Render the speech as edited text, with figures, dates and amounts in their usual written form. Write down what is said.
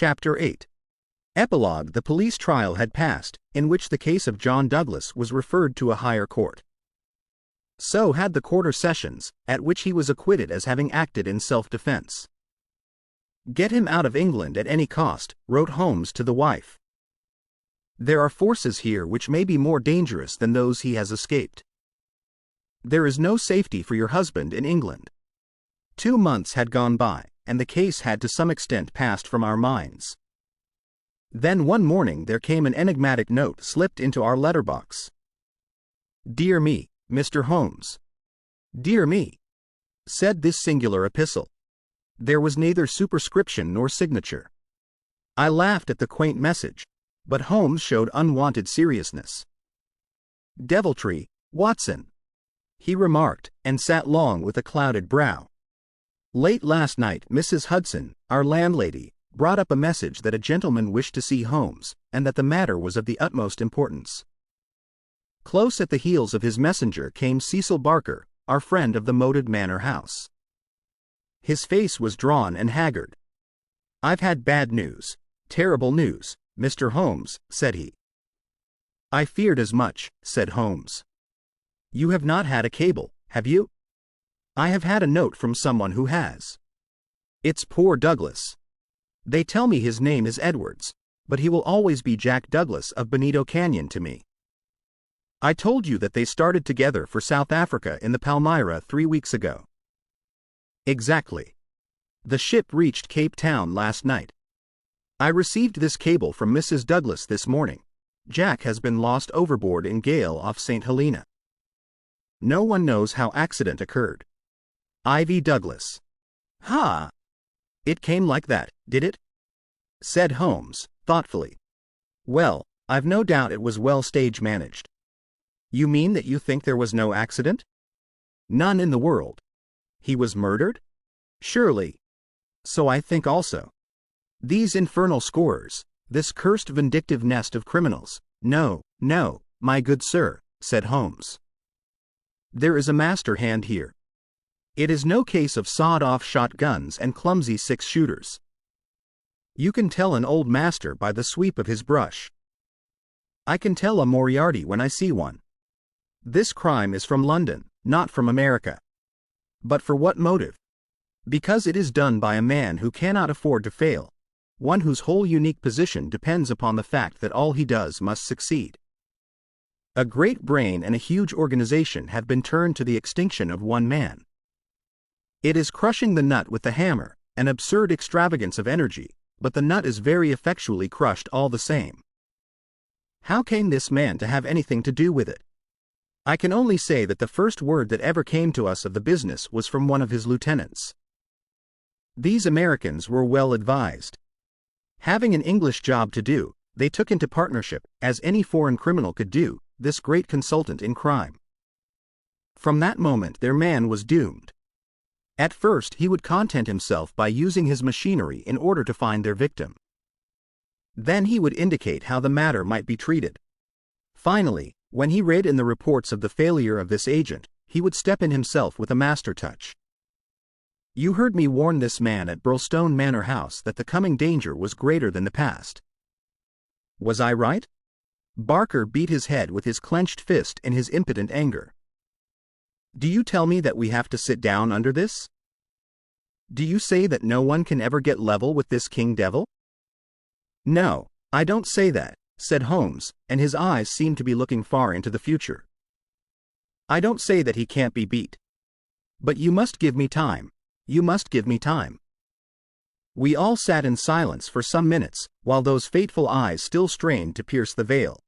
Chapter 8. Epilogue. The police trial had passed, in which the case of John Douglas was referred to a higher court. So had the quarter sessions, at which he was acquitted as having acted in self-defense. "Get him out of England at any cost," wrote Holmes to the wife. "There are forces here which may be more dangerous than those he has escaped. There is no safety for your husband in England." 2 months had gone by, and the case had to some extent passed from our minds. Then one morning there came an enigmatic note slipped into our letterbox. "Dear me, Mr. Holmes." "Dear me," said this singular epistle. There was neither superscription nor signature. I laughed at the quaint message, but Holmes showed unwonted seriousness. "Deviltry, Watson," he remarked, and sat long with a clouded brow. "Late last night Mrs. Hudson, our landlady, brought up a message that a gentleman wished to see Holmes, and that the matter was of the utmost importance." Close at the heels of his messenger came Cecil Barker, our friend of the moated manor house. His face was drawn and haggard. "I've had bad news, terrible news, Mr. Holmes," said he. "I feared as much," said Holmes. "You have not had a cable, have you?" "I have had a note from someone who has. It's poor Douglas. They tell me his name is Edwards, but he will always be Jack Douglas of Bonito Canyon to me. I told you that they started together for South Africa in the Palmyra 3 weeks ago." "Exactly. The ship reached Cape Town last night. I received this cable from Mrs. Douglas this morning. Jack has been lost overboard in gale off St. Helena. No one knows how accident occurred. Ivy Douglas." "Ha! It came like that, did it?" said Holmes, thoughtfully. "Well, I've no doubt it was well stage managed." "You mean that you think there was no accident?" "None in the world." "He was murdered?" "Surely." "So I think also. These infernal scorers, this cursed vindictive nest of criminals—" "No, no, my good sir," said Holmes. "There is a master hand here. It is no case of sawed-off shotguns and clumsy 6-shooters. You can tell an old master by the sweep of his brush. I can tell a Moriarty when I see one. This crime is from London, not from America. But for what motive? Because it is done by a man who cannot afford to fail, one whose whole unique position depends upon the fact that all he does must succeed. A great brain and a huge organization have been turned to the extinction of one man. It is crushing the nut with the hammer, an absurd extravagance of energy, but the nut is very effectually crushed all the same. How came this man to have anything to do with it? I can only say that the first word that ever came to us of the business was from one of his lieutenants. These Americans were well advised. Having an English job to do, they took into partnership, as any foreign criminal could do, this great consultant in crime. From that moment their man was doomed. At first he would content himself by using his machinery in order to find their victim. Then he would indicate how the matter might be treated. Finally, when he read in the reports of the failure of this agent, he would step in himself with a master touch. You heard me warn this man at Burlstone Manor House that the coming danger was greater than the past. Was I right?" Barker beat his head with his clenched fist in his impotent anger. "Do you tell me that we have to sit down under this? Do you say that no one can ever get level with this king devil?" "No, I don't say that," said Holmes, and his eyes seemed to be looking far into the future. "I don't say that he can't be beat. But you must give me time. You must give me time." We all sat in silence for some minutes, while those fateful eyes still strained to pierce the veil.